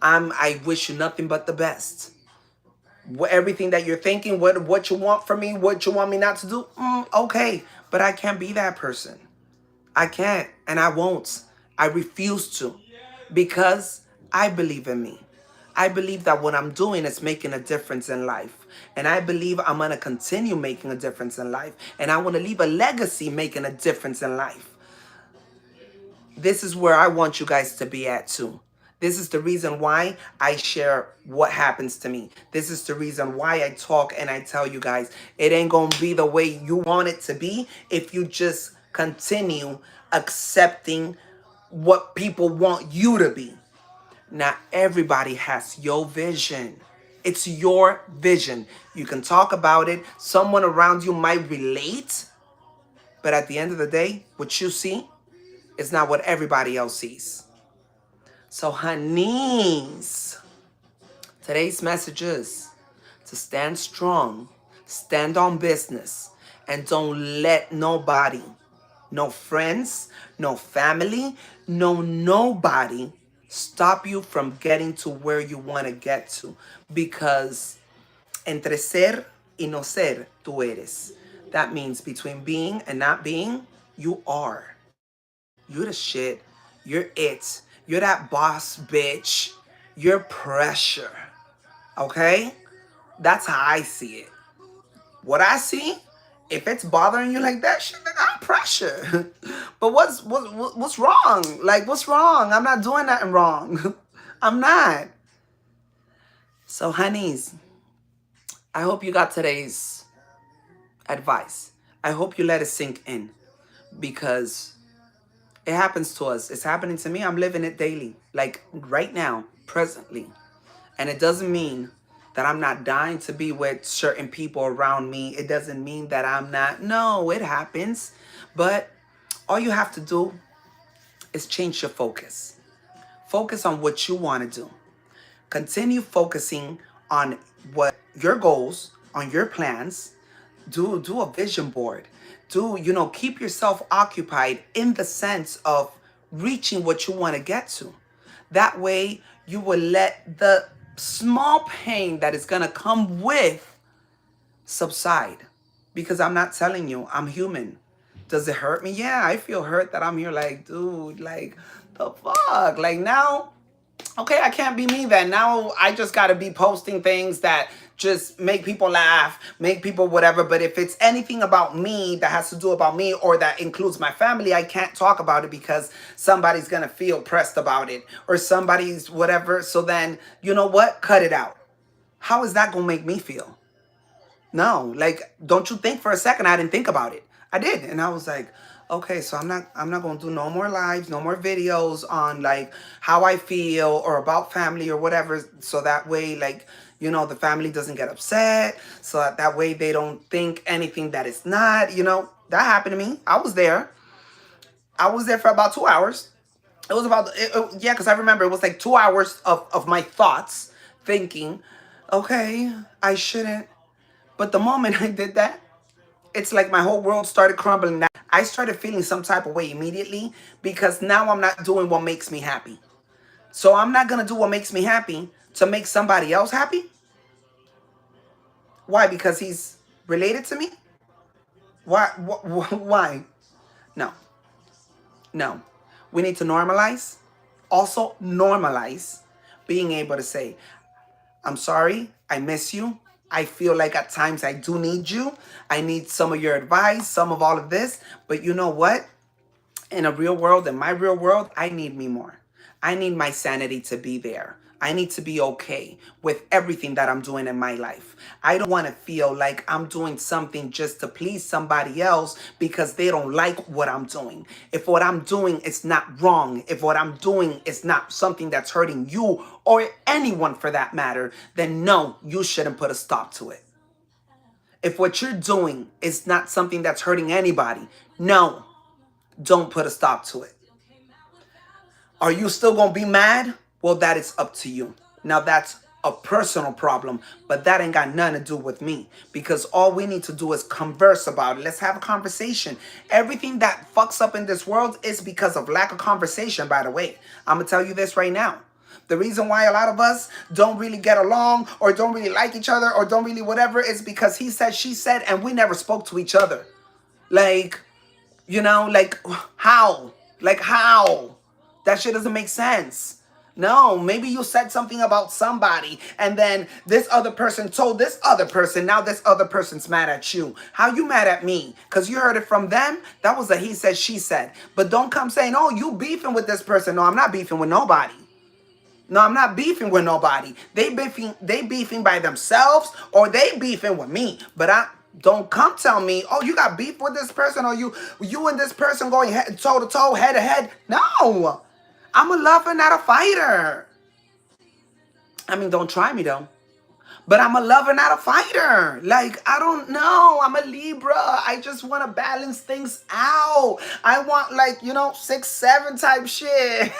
I wish you nothing but the best. Everything that you're thinking, what you want from me, what you want me not to do, okay. But I can't be that person. I can't, and I won't. I refuse to, because I believe in me. I believe that what I'm doing is making a difference in life. And I believe I'm going to continue making a difference in life. And I want to leave a legacy making a difference in life. This is where I want you guys to be at too. This is the reason why I share what happens to me. This is the reason why I talk and I tell you guys, it ain't going to be the way you want it to be if you just continue accepting what people want you to be. Not everybody has your vision. It's your vision. You can talk about it. Someone around you might relate. But at the end of the day, what you see is not what everybody else sees. So, honeys, today's message is to stand strong, stand on business, and don't let nobody, no friends, no family, no nobody stop you from getting to where you want to get to. Because entre ser y no ser, tú eres. That means between being and not being, you are. You're the shit. You're it. You're that boss bitch. You're pressure. Okay? That's how I see it. What I see, if it's bothering you like that, shit, then I'm pressure. But what's wrong? Like, what's wrong? I'm not doing nothing wrong. I'm not. So, honeys, I hope you got today's advice. I hope you let it sink in, because it happens to us. It's happening to me. I'm living it daily, like right now, presently. And it doesn't mean that I'm not dying to be with certain people around me. It doesn't mean that I'm not. No, it happens. But all you have to do is change your focus. Focus on what you want to do. Continue focusing on what your goals, on your plans. Do a vision board. Keep yourself occupied in the sense of reaching what you want to get to. That way you will let the small pain that is going to come with subside. Because I'm not telling you, I'm human. Does it hurt me? Yeah, I feel hurt that I'm here like, dude, like, the fuck? Like, now, okay, I can't be me then. Now I just got to be posting things that just make people laugh, make people whatever. But if it's anything about me that has to do about me or that includes my family, I can't talk about it because somebody's going to feel pressed about it or somebody's whatever. So then, you know what? Cut it out. How is that going to make me feel? No, like, don't you think for a second I didn't think about it. I did. And I was like, okay, so I'm not gonna do no more lives, no more videos on like how I feel or about family or whatever. So that way, like, the family doesn't get upset. So that way they don't think anything that it's not, that happened to me. I was there. I was there for about 2 hours. It was yeah, because I remember it was like 2 hours of my thoughts thinking, okay, I shouldn't. But the moment I did that, it's like my whole world started crumbling down. I started feeling some type of way immediately because now I'm not doing what makes me happy. So I'm not going to do what makes me happy to make somebody else happy. Why? Because he's related to me? Why? Why? No. No. We need to normalize. Also normalize being able to say, I'm sorry, I miss you. I feel like at times I do need you. I need some of your advice, some of all of this. But you know what? In a real world, in my real world, I need me more. I need my sanity to be there. I need to be okay with everything that I'm doing in my life. I don't want to feel like I'm doing something just to please somebody else because they don't like what I'm doing. If what I'm doing is not wrong, if what I'm doing is not something that's hurting you or anyone for that matter, then no, you shouldn't put a stop to it. If what you're doing is not something that's hurting anybody, no, don't put a stop to it. Are you still going to be mad? Well, that is up to you. Now, that's a personal problem, but that ain't got nothing to do with me because all we need to do is converse about it. Let's have a conversation. Everything that fucks up in this world is because of lack of conversation, by the way. I'm going to tell you this right now. The reason why a lot of us don't really get along or don't really like each other or don't really whatever is because he said, she said, and we never spoke to each other. Like, like how? Like how? That shit doesn't make sense. No, maybe you said something about somebody and then this other person told this other person. Now this other person's mad at you. How you mad at me? Because you heard it from them? That was a he said, she said. But don't come saying, oh, you beefing with this person. No, I'm not beefing with nobody. No, I'm not beefing with nobody. They beefing by themselves or they beefing with me. But I don't come tell me, oh, you got beef with this person or you and this person going toe to toe, head to head. No. I'm a lover, not a fighter. I mean, don't try me though. But I'm a lover, not a fighter. Like, I don't know. I'm a Libra. I just want to balance things out. I want, like, 6'7" type shit.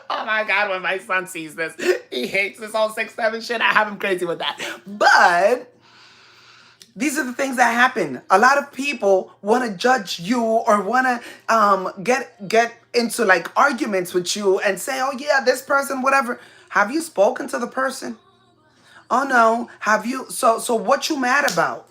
Oh my God, when my son sees this, he hates this whole 6'7" shit. I have him crazy with that. But these are the things that happen. A lot of people want to judge you or want to get into like arguments with you and say, oh yeah, this person, whatever. Have you spoken to the person? Oh no. Have you? So what you mad about?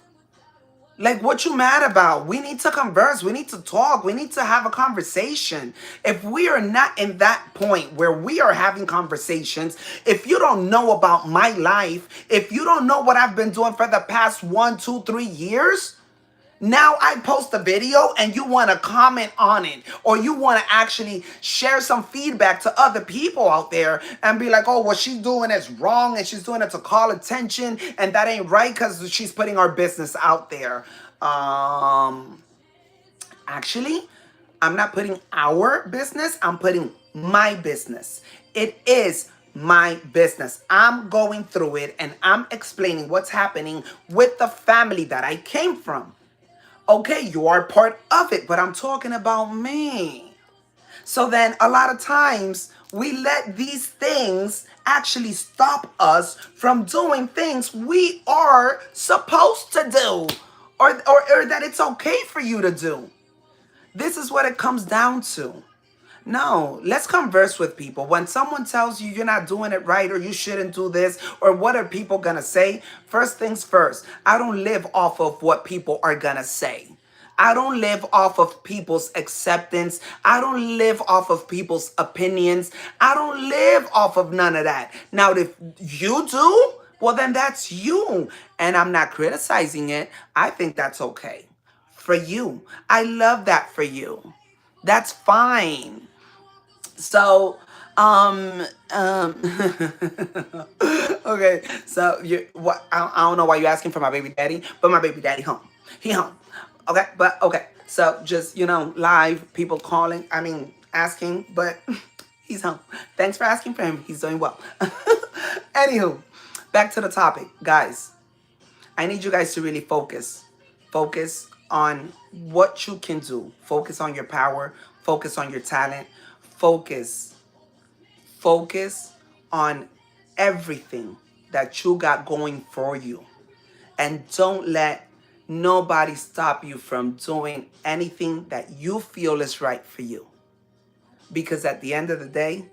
Like, what you mad about? We need to converse. We need to talk. We need to have a conversation. If we are not in that point where we are having conversations, if you don't know about my life, if you don't know what I've been doing for the past 1, 2, 3 years, now I post a video and you want to comment on it, or you want to actually share some feedback to other people out there and be like, oh, what she's doing is wrong and she's doing it to call attention and that ain't right because she's putting our business out there. Actually, I'm not putting our business, I'm putting my business. It is my business. I'm going through it and I'm explaining what's happening with the family that I came from. Okay, you are part of it, but I'm talking about me. So then a lot of times we let these things actually stop us from doing things we are supposed to do, or that it's okay for you to do. This is what it comes down to. No, let's converse with people. When someone tells you you're not doing it right or you shouldn't do this or what are people going to say, first things first, I don't live off of what people are going to say. I don't live off of people's acceptance. I don't live off of people's opinions. I don't live off of none of that. Now, if you do, well, then that's you. And I'm not criticizing it. I think that's okay for you. I love that for you. That's fine. So, okay. So you, what? I don't know why you're asking for my baby daddy, but my baby daddy home. He home. Okay, but okay. So just live people calling. I mean, asking, but he's home. Thanks for asking for him. He's doing well. Anywho, back to the topic, guys. I need you guys to really focus. Focus on what you can do. Focus on your power. Focus on your talent. Focus. Focus on everything that you got going for you. And don't let nobody stop you from doing anything that you feel is right for you. Because at the end of the day,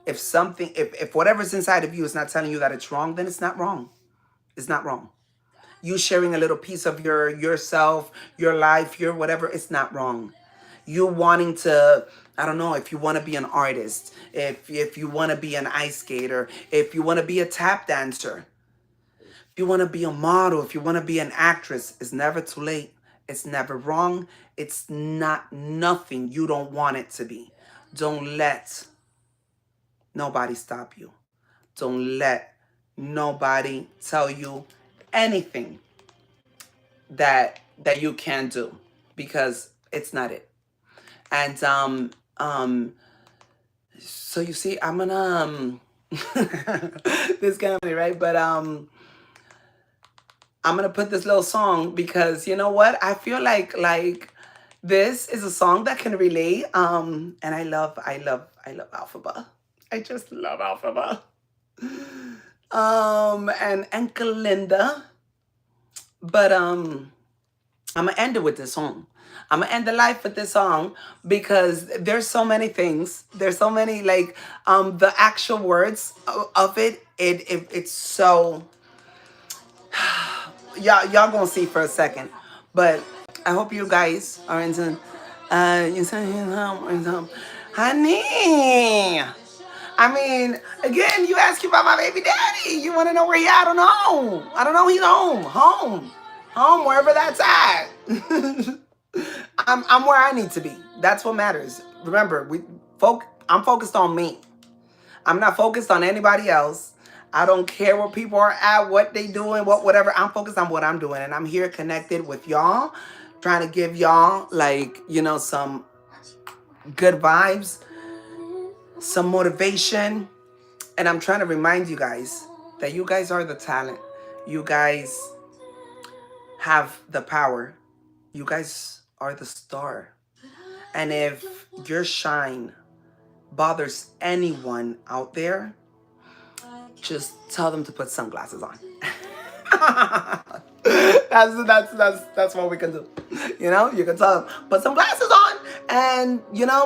if whatever's inside of you is not telling you that it's wrong, then it's not wrong. It's not wrong. You sharing a little piece of yourself, your life, your whatever, it's not wrong. You wanting to, I don't know, if you want to be an artist, if you want to be an ice skater, if you want to be a tap dancer, if you want to be a model, if you want to be an actress, it's never too late. It's never wrong. It's not nothing you don't want it to be. Don't let nobody stop you. Don't let nobody tell you anything that you can do, because it's not it. And so you see, I'm gonna this kind of funny, right? But I'm gonna put this little song because you know what? I feel like this is a song that can relate. And I love Alphaba. I just love Alphaba. And Kalinda. But I'm gonna end it with this song. I'm gonna end the life with this song because there's so many things. There's so many the actual words of it. It's so y'all gonna see for a second. But I hope you guys are into you say honey. I mean, again, you asking about my baby daddy. You want to know where he at? I don't know. I don't know. He's home, wherever that's at. I'm where I need to be. That's what matters. Remember, I'm focused on me. I'm not focused on anybody else. I don't care where people are at, what they doing, whatever. I'm focused on what I'm doing, and I'm here connected with y'all, trying to give y'all some good vibes, some motivation. And I'm trying to remind you guys, that you guys are the talent. You guys have the power. You guys are the star. And if your shine bothers anyone out there, just tell them to put sunglasses on. That's what we can do. You can tell them, put some glasses on, and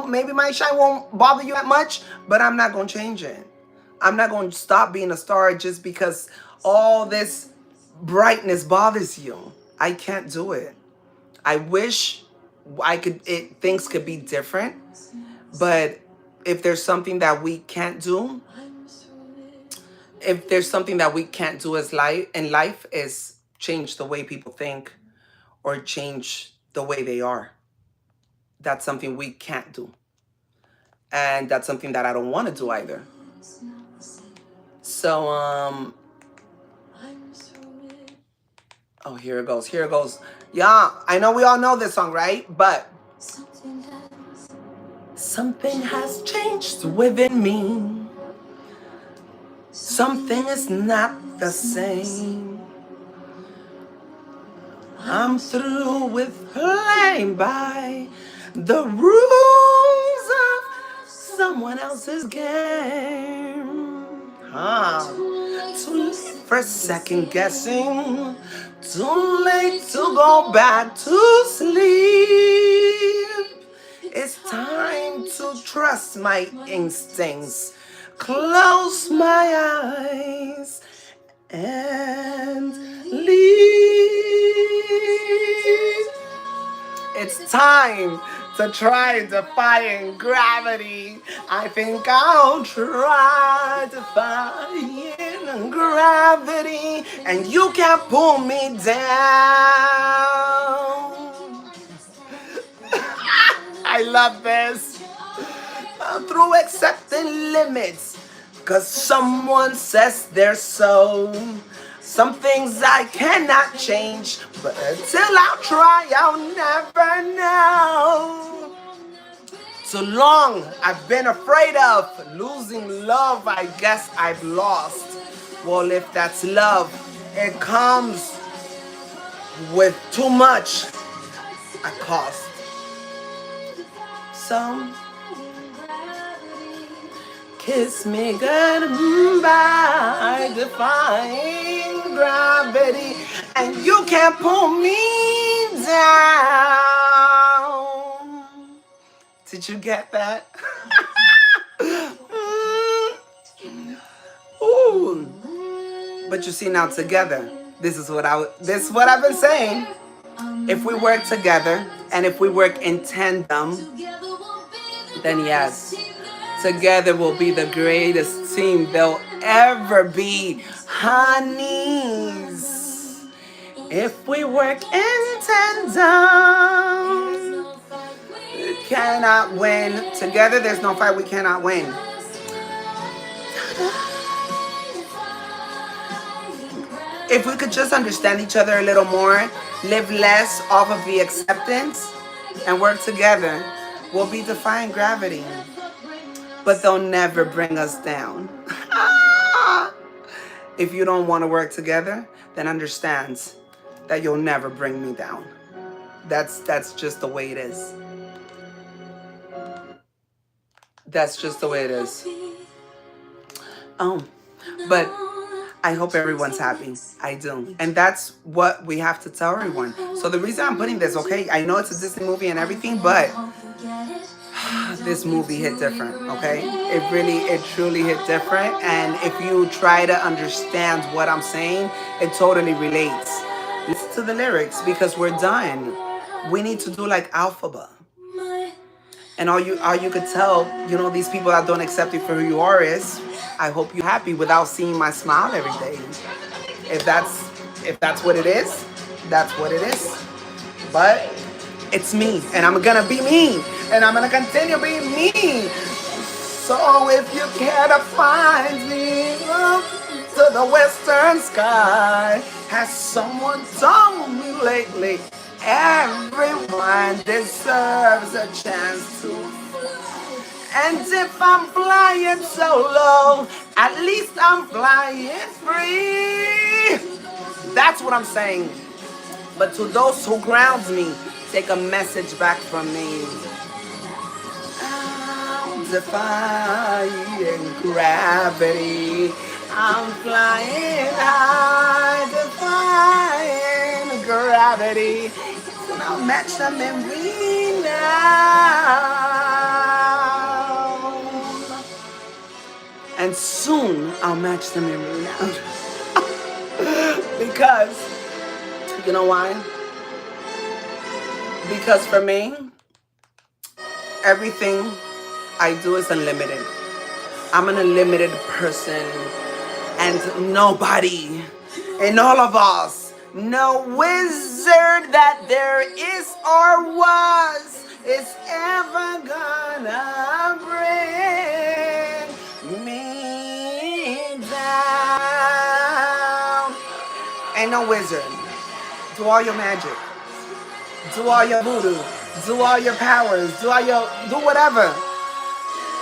maybe my shine won't bother you that much, but I'm not gonna change it. I'm not gonna stop being a star just because all this brightness bothers you. I can't do it. I wish things could be different, but if there's something that we can't do, if there's something that we can't do as life in life, is change the way people think or change the way they are. That's something we can't do. And that's something that I don't want to do either. So, oh, here it goes. Here it goes. Yeah, I know we all know this song, right? But something has changed within me. Something is not the same. I'm through with playing by the rules of someone else's game. Too late for second guessing. Too late to go back to sleep. It's time to trust my instincts. Close my eyes and leave. It's time to try defying gravity. I think I'll try defying gravity, and you can't pull me down. I love this. Through accepting limits, 'cause someone says they're so. Some things I cannot change, but until I try, I'll never know. So long I've been afraid of losing love. I guess I've lost. Well, if that's love, it comes with too much a cost. So kiss me goodbye, defying gravity, and you can't pull me down. Did you get that? Ooh. But you see, now together, this is what I've been saying. If we work together and if we work in tandem, then yes, together we'll be the greatest team there'll ever be, honeys. If we work in tandem, we cannot win. Together there's no fight we cannot win. If we could just understand each other a little more, live less off of the acceptance, and work together, we'll be defying gravity. But they'll never bring us down. If you don't want to work together, then understand that you'll never bring me down. That's just the way it is. That's just the way it is. Oh, but I hope everyone's happy. I do. And that's what we have to tell everyone. So the reason I'm putting this, okay, I know it's a Disney movie and everything, but this movie hit different, okay? It truly hit different. And if you try to understand what I'm saying, it totally relates. Listen to the lyrics, because we're done. We need to do like Alphaba. And all you could tell, these people that don't accept you for who you are is, I hope you're happy without seeing my smile every day. If that's what it is, that's what it is. But it's me, and I'm gonna be me, and I'm gonna continue being me. So if you care to find me up to the western sky, has someone told me lately, everyone deserves a chance to. And if I'm flying solo, at least I'm flying free. That's what I'm saying. But to those who ground me, take a message back from me. I'm defying gravity. I'm flying high, defying gravity. And I'll match them in renown. And soon I'll match them in renown. Because, you know why? Because for me, everything I do is unlimited. I'm an unlimited person, and nobody in all of us, no wizard that there is or was, is ever gonna bring me down. Ain't no wizard. Do all your magic. Do all your voodoo. Do all your powers. Do whatever.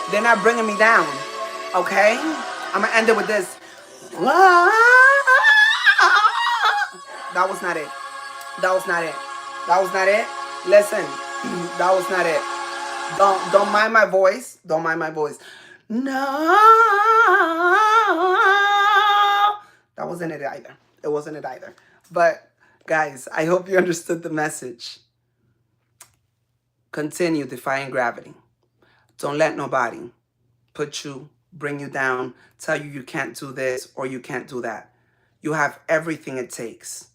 They're not bringing me down. Okay? I'm gonna end it with this. That was not it. That was not it. That was not it. Listen, that was not it. Don't mind my voice. Don't mind my voice. No. That wasn't it either. It wasn't it either. But guys, I hope you understood the message. Continue defying gravity. Don't let nobody bring you down, tell you you can't do this or you can't do that. You have everything it takes.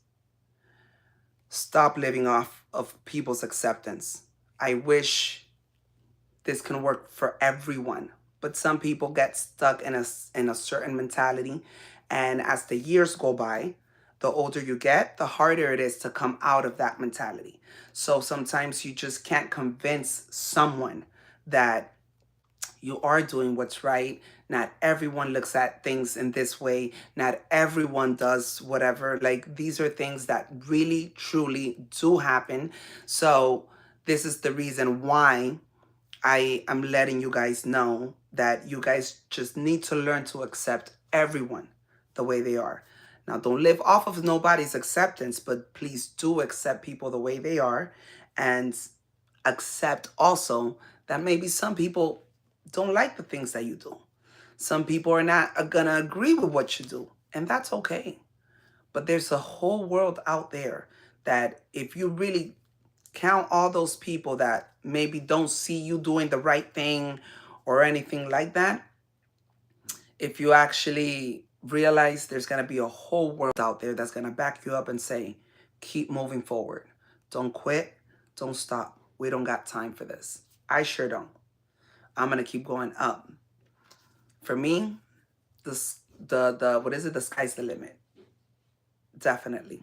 Stop living off of people's acceptance. I wish this can work for everyone, but some people get stuck in a certain mentality, and as the years go by, the older you get, the harder it is to come out of that mentality. So sometimes you just can't convince someone that you are doing what's right. Not everyone looks at things in this way. Not everyone does whatever. Like, these are things that really, truly do happen. So this is the reason why I am letting you guys know that you guys just need to learn to accept everyone the way they are. Now, don't live off of nobody's acceptance, but please do accept people the way they are, and accept also that maybe some people don't like the things that you do. Some people are not gonna agree with what you do, and that's okay. But there's a whole world out there that if you really count all those people that maybe don't see you doing the right thing or anything like that, if you actually realize there's going to be a whole world out there that's going to back you up and say, keep moving forward. Don't quit. Don't stop. We don't got time for this. I sure don't. I'm going to keep going up. For me, what is it? The sky's the limit. Definitely.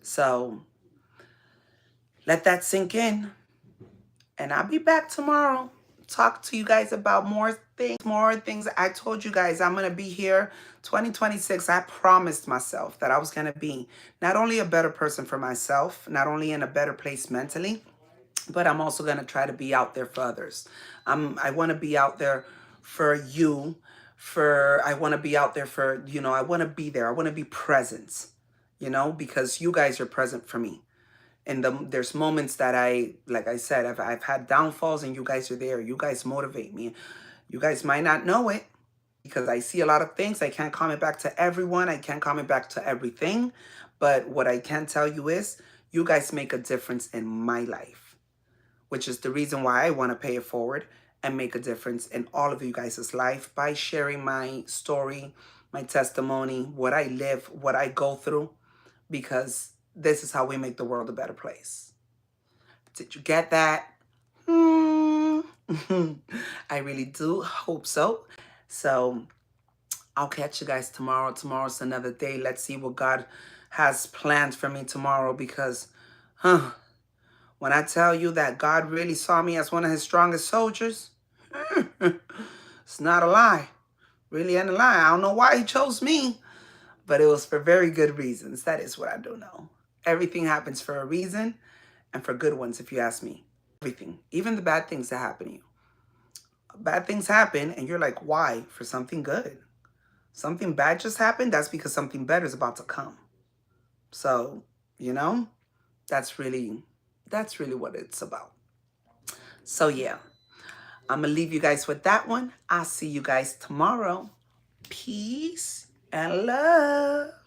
So let that sink in. And I'll be back tomorrow. Talk to you guys about more things. I told you guys I'm going to be here 2026. I promised myself that I was going to be not only a better person for myself, not only in a better place mentally, but I'm also going to try to be out there for others. I want to be out there for you, I want to be out there for, I want to be there. I want to be present, because you guys are present for me. And there's moments that like I said, I've had downfalls, and you guys are there. You guys motivate me. You guys might not know it because I see a lot of things. I can't comment back to everyone. I can't comment back to everything. But what I can tell you is you guys make a difference in my life, which is the reason why I want to pay it forward and make a difference in all of you guys' life by sharing my story, my testimony, what I live, what I go through, because this is how we make the world a better place. Did you get that? I really do hope so. So I'll catch you guys tomorrow. Tomorrow's another day. Let's see what God has planned for me tomorrow, because, when I tell you that God really saw me as one of his strongest soldiers, it's not a lie. Really ain't a lie. I don't know why he chose me, but it was for very good reasons. That is what I do know. Everything happens for a reason, and for good ones, if you ask me. Everything, even the bad things that happen to you. Bad things happen, and you're like, why? For something good. Something bad just happened. That's because something better is about to come. So, you know, that's really that's really what it's about. So yeah, I'm gonna leave you guys with that one. I'll see you guys tomorrow. Peace and love.